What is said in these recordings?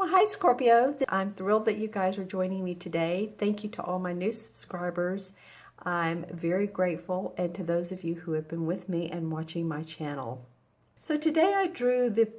Well, hi Scorpio. I'm thrilled that you guys are joining me today. Thank you to all my new subscribers. I'm very grateful, and to those of you who have been with me and watching my channel. So today I drew the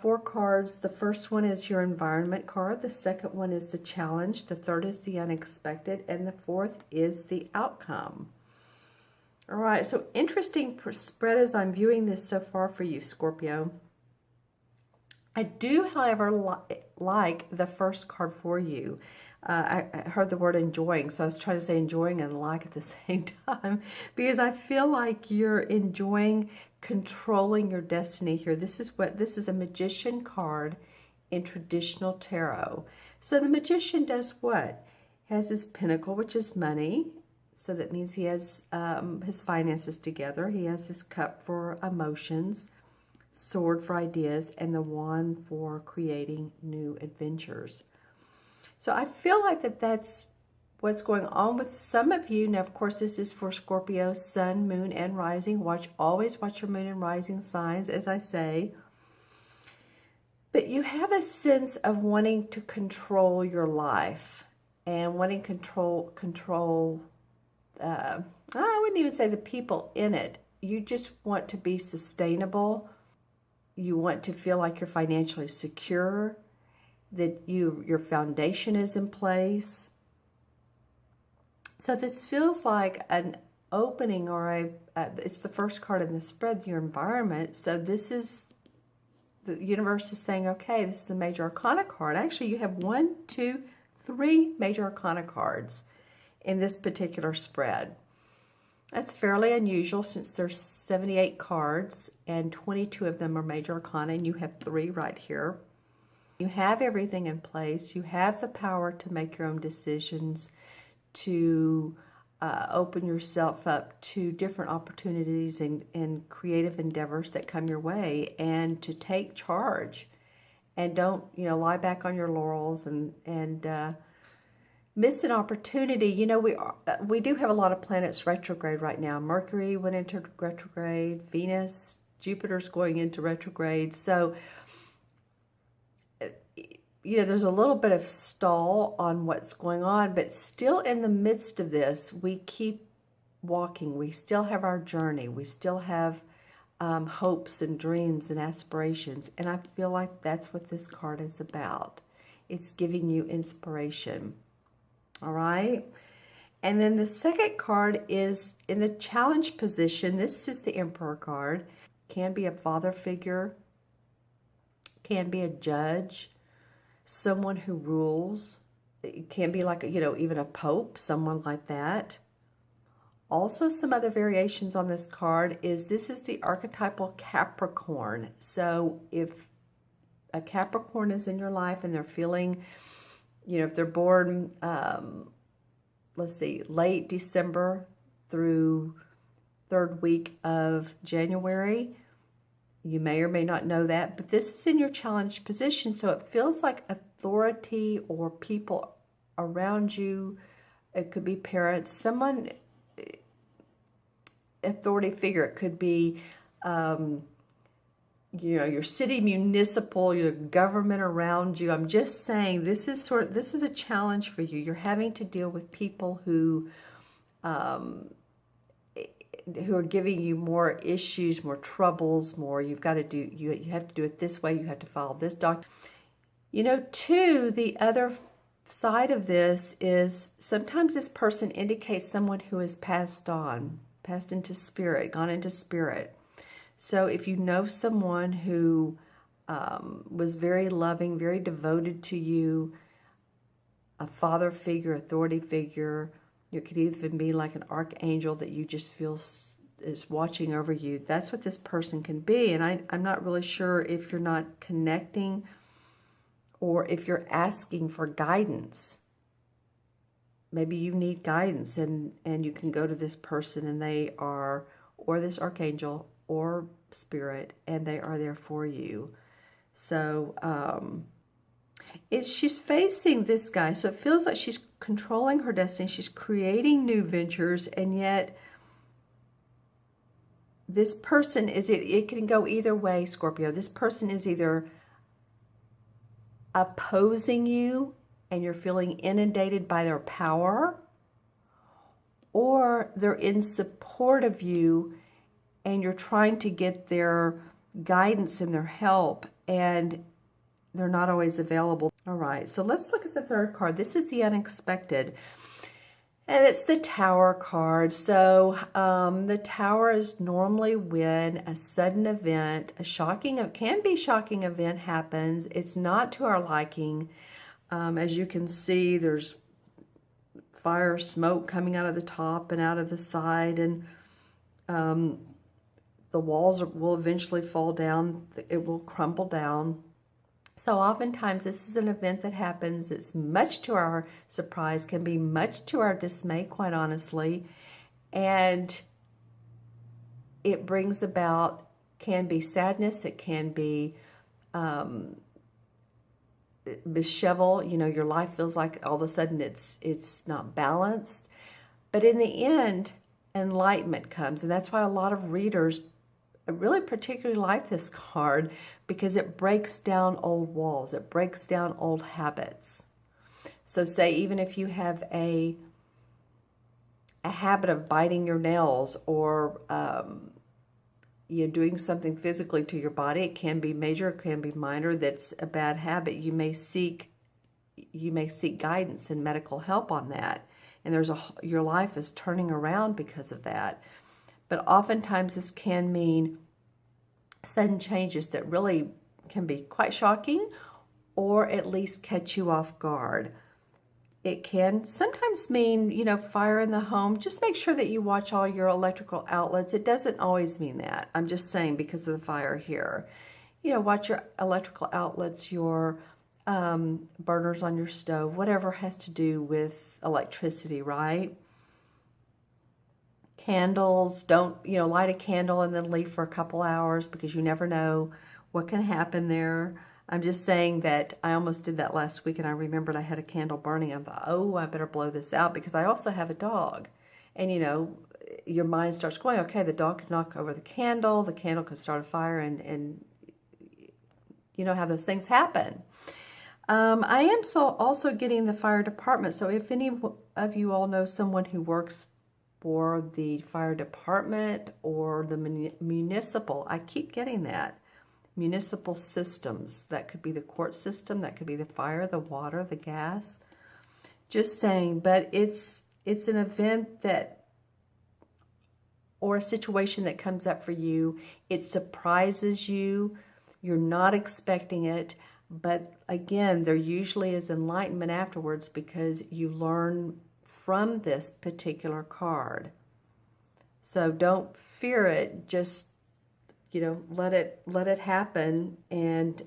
four cards. The first one is your environment card. The second one is the challenge. The third is the unexpected. And the fourth is the outcome. All right, so interesting spread as I'm viewing this so far for you, Scorpio. I do, however, like the first card for you. I heard the word enjoying, so I was trying to say enjoying and like at the same time, because I feel like you're enjoying controlling your destiny here. This is a magician card in traditional tarot. So the magician does what? He has his pentacle, which is money. So that means he has his finances together. He has his cup for emotions, sword for ideas, and the wand for creating new adventures. So I feel like that's what's going on with some of you. Now, of course, this is for Scorpio, sun, moon, and rising. Always watch your moon and rising signs, as I say. But you have a sense of wanting to control your life and wanting control. I wouldn't even say the people in it. You just want to be sustainable. You want to feel like you're financially secure, that your foundation is in place. So this feels like an opening, or it's the first card in the spread, your environment. So this is, the universe is saying, okay, this is a major arcana card. Actually, you have 1, 2, 3 major arcana cards in this particular spread. That's fairly unusual since there's 78 cards and 22 of them are major arcana, and you have 3 right here. You have everything in place. You have the power to make your own decisions, to open yourself up to different opportunities and creative endeavors that come your way, and to take charge. And don't, lie back on your laurels and miss an opportunity. We do have a lot of planets retrograde right now. Mercury went into retrograde, Venus, Jupiter's going into retrograde. So, there's a little bit of stall on what's going on, but still in the midst of this, we keep walking. We still have our journey. We still have hopes and dreams and aspirations. And I feel like that's what this card is about. It's giving you inspiration. All right. And then the second card is in the challenge position. This is the Emperor card. Can be a father figure, can be a judge, someone who rules. It can be like, even a pope, someone like that. Also, some other variations on this card this is the archetypal Capricorn. So if a Capricorn is in your life and they're feeling, if they're born, let's see, late December through 3rd week of January, you may or may not know that, but this is in your challenge position, so it feels like authority or people around you. It could be parents, someone, authority figure. It could be, your city, municipal, your government around you. I'm just saying this is a challenge for you. You're having to deal with people who are giving you more issues, more troubles, more you have to do it this way, you have to follow this document. Too, the other side of this is sometimes this person indicates someone who has passed into spirit, gone into spirit. So if you know someone who was very loving, very devoted to you, a father figure, authority figure, it could even be like an archangel that you just feel is watching over you. That's what this person can be. And I'm not really sure if you're not connecting or if you're asking for guidance. Maybe you need guidance and you can go to this person and they are, or this archangel or spirit, and they are there for you. So she's facing this guy, so it feels like she's controlling her destiny. She's creating new ventures, and yet this person it can go either way, Scorpio. This person is either opposing you and you're feeling inundated by their power, or they're in support of you and you're trying to get their guidance and their help and they're not always available. All right, so let's look at the third card. This is the unexpected. And it's the Tower card. So the Tower is normally when a sudden event, can be shocking event happens. It's not to our liking. As you can see, there's fire, smoke coming out of the top and out of the side, and the walls will eventually fall down. It will crumble down. So oftentimes this is an event that happens. It's much to our surprise, can be much to our dismay, quite honestly. And it brings about, can be sadness, it can be dishevel. You know, your life feels like all of a sudden it's not balanced. But in the end, enlightenment comes. And that's why a lot of readers really particularly like this card, because it breaks down old walls. It breaks down old habits. So say even if you have a habit of biting your nails, or you're doing something physically to your body, it can be major, it can be minor, that's a bad habit. You may seek guidance and medical help on that. And your life is turning around because of that. But oftentimes this can mean sudden changes that really can be quite shocking, or at least catch you off guard. It can sometimes mean, you know, fire in the home. Just make sure that you watch all your electrical outlets. It doesn't always mean that. I'm just saying because of the fire here. You know, watch your electrical outlets, your burners on your stove, whatever has to do with electricity, right? Candles, don't, you know, light a candle and then leave for a couple hours, because you never know what can happen there. I'm just saying that I almost did that last week, and I remembered I had a candle burning. I thought, oh, I better blow this out, because I also have a dog. And, you know, your mind starts going, okay, the dog could knock over the candle could start a fire, and you know how those things happen. I am also getting the fire department. So if any of you all know someone who works for the fire department or the municipal, I keep getting that. Municipal systems, that could be the court system, that could be the fire, the water, the gas. Just saying, but it's an event that, or a situation that comes up for you. It surprises you. You're not expecting it. But again, there usually is enlightenment afterwards, because you learn from this particular card. So don't fear it. Just, you know, let it happen, and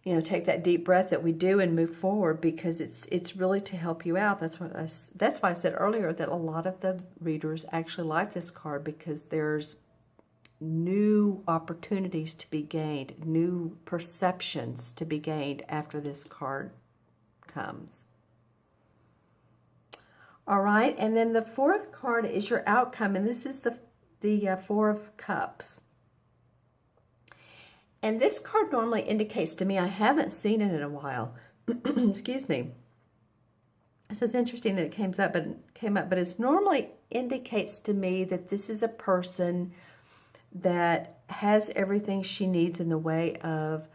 you know, take that deep breath that we do and move forward, because it's really to help you out. That's why I said earlier that a lot of the readers actually like this card, because there's new opportunities to be gained, new perceptions to be gained after this card comes. All right, and then the fourth card is your outcome, and this is the Four of Cups. And this card normally indicates to me, I haven't seen it in a while, excuse me. So it's interesting that it came up, but it normally indicates to me that this is a person that has everything she needs in the way of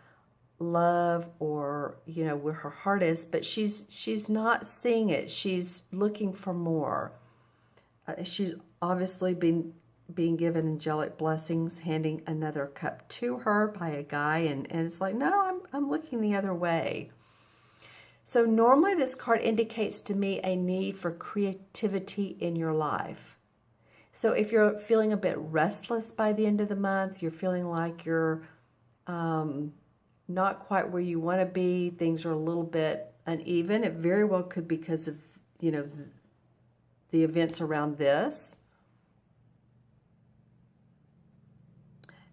love, or, you know, where her heart is, but she's not seeing it. She's looking for more. She's obviously being given angelic blessings, handing another cup to her by a guy, and it's like, no, I'm looking the other way. So normally this card indicates to me a need for creativity in your life. So if you're feeling a bit restless by the end of the month, you're feeling like you're not quite where you want to be, things are a little bit uneven, it very well could be because of, you know, the events around this.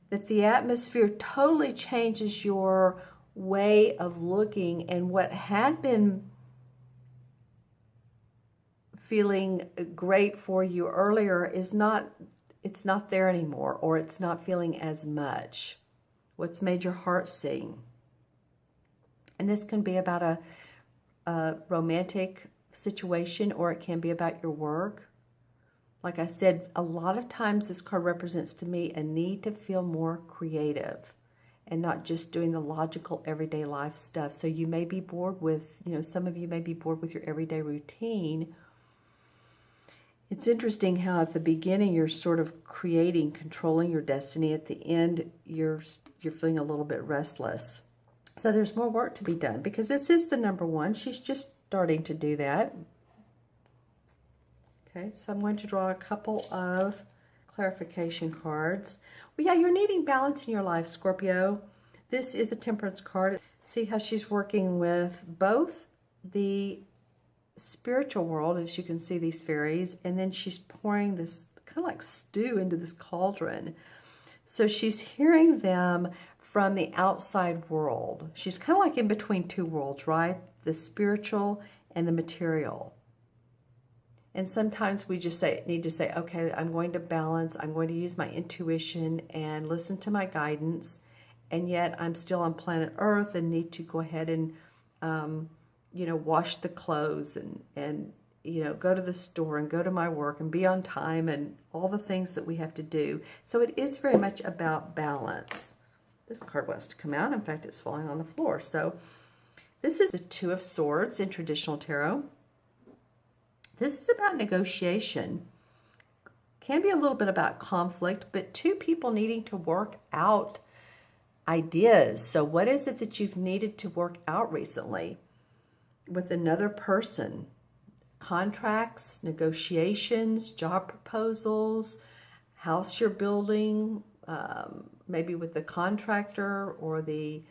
That the atmosphere totally changes your way of looking, and what had been feeling great for you earlier it's not there anymore, or it's not feeling as much. What's made your heart sing? And this can be about a romantic situation, or it can be about your work. Like I said, a lot of times this card represents to me a need to feel more creative and not just doing the logical everyday life stuff. So you may be bored with, some of you may be bored with your everyday routine. It's interesting how at the beginning you're sort of creating, controlling your destiny. At the end, you're feeling a little bit restless. So there's more work to be done because this is the number one. She's just starting to do that. Okay, so I'm going to draw a couple of clarification cards. Well, yeah, you're needing balance in your life, Scorpio. This is a temperance card. See how she's working with both the spiritual world, as you can see these fairies, and then she's pouring this kind of like stew into this cauldron. So she's hearing them from the outside world. She's kind of like in between two worlds, right? The spiritual and the material. And sometimes we just need to say, okay, I'm going to balance. I'm going to use my intuition and listen to my guidance. And yet I'm still on planet Earth and need to go ahead and, wash the clothes and go to the store and go to my work and be on time and all the things that we have to do. So it is very much about balance. This card wants to come out. In fact, it's falling on the floor. So this is the Two of Swords in traditional tarot. This is about negotiation. Can be a little bit about conflict, but two people needing to work out ideas. So what is it that you've needed to work out recently with another person? Contracts, negotiations, job proposals, house you're building, maybe with the contractor or the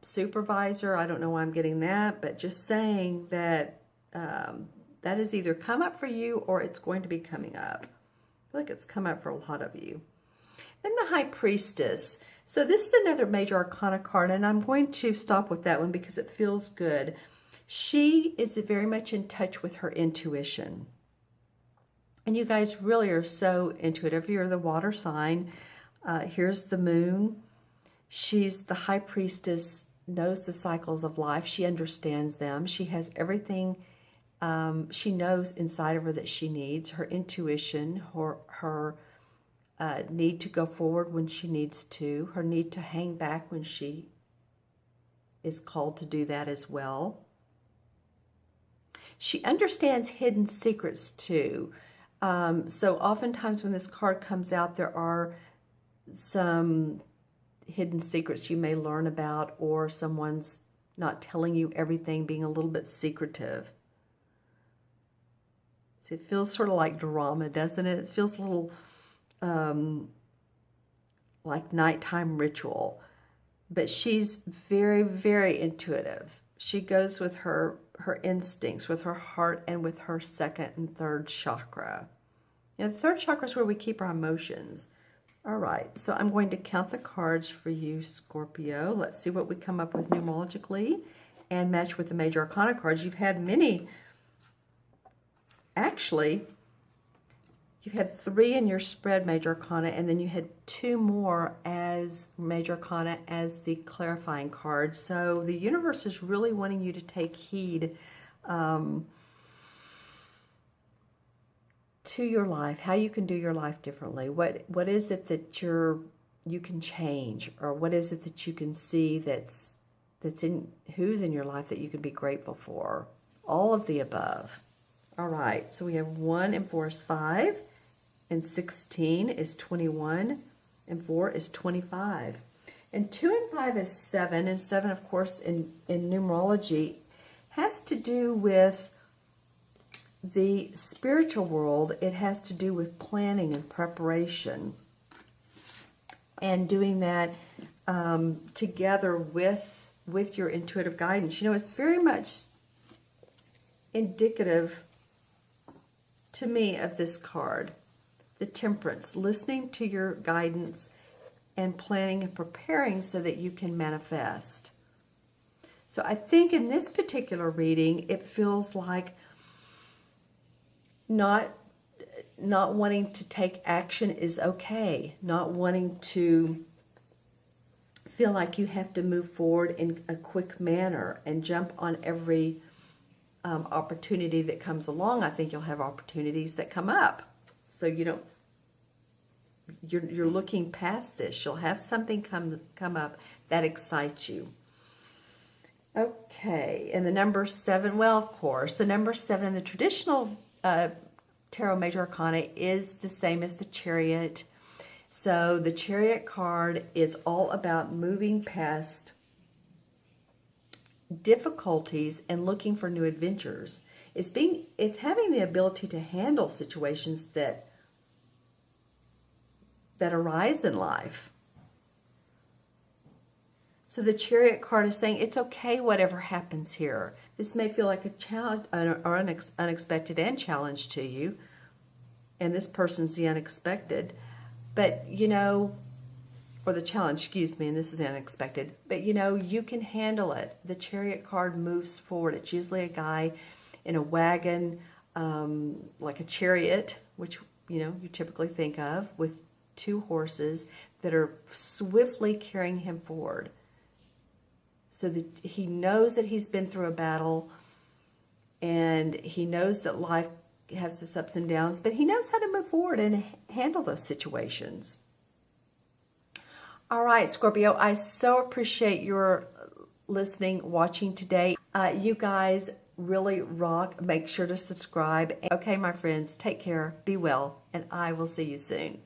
supervisor. I don't know why I'm getting that, but just saying that that has either come up for you or it's going to be coming up. I feel like it's come up for a lot of you. Then the High Priestess. So this is another major arcana card, and I'm going to stop with that one because it feels good. She is very much in touch with her intuition. And you guys really are so intuitive. You're the water sign. Here's the moon. She's the High Priestess, knows the cycles of life. She understands them. She has everything she knows inside of her that she needs. Her intuition, her need to go forward when she needs to, her need to hang back when she is called to do that as well. She understands hidden secrets too. So oftentimes when this card comes out, there are some hidden secrets you may learn about, or someone's not telling you everything, being a little bit secretive. So it feels sort of like drama, doesn't it? It feels a little like nighttime ritual. But she's very, very intuitive. She goes with her instincts, with her heart, and with her second and third chakra. The third chakra is where we keep our emotions. All right, so I'm going to count the cards for you, Scorpio. Let's see what we come up with numerologically and match with the major arcana cards. You've had many. Actually, you had 3 in your spread major arcana, and then you had 2 more as major arcana as the clarifying card. So the universe is really wanting you to take heed to your life, how you can do your life differently. What is it that you can change, or what is it that you can see that's who's in your life that you can be grateful for? All of the above. All right, so we have 1 and 4 is 5, and 16 is 21, and 4 is 25. And 2 and 5 is 7, and 7, of course, in numerology, has to do with the spiritual world. It has to do with planning and preparation, and doing that together with your intuitive guidance. It's very much indicative to me of this card, the Temperance, listening to your guidance and planning and preparing so that you can manifest. So I think in this particular reading, it feels like not wanting to take action is okay. Not wanting to feel like you have to move forward in a quick manner and jump on every opportunity that comes along. I think you'll have opportunities that come up. So you're looking past this. You'll have something come up that excites you. Okay, and the number 7, well, of course, the number 7 in the traditional Tarot Major Arcana is the same as the Chariot. So the Chariot card is all about moving past difficulties and looking for new adventures. It's having the ability to handle situations that arise in life. So the Chariot card is saying it's okay whatever happens here. This may feel like a challenge or unexpected and challenge to you, and this person's the unexpected. But, or the challenge, excuse me, and this is unexpected. But, you can handle it. The Chariot card moves forward. It's usually a guy in a wagon, like a chariot, which, you typically think of, with 2 horses that are swiftly carrying him forward. So that he knows that he's been through a battle, and he knows that life has its ups and downs, but he knows how to move forward and handle those situations. All right, Scorpio, I so appreciate your listening, watching today. You guys really rock. Make sure to subscribe. Okay, my friends, take care, be well, and I will see you soon.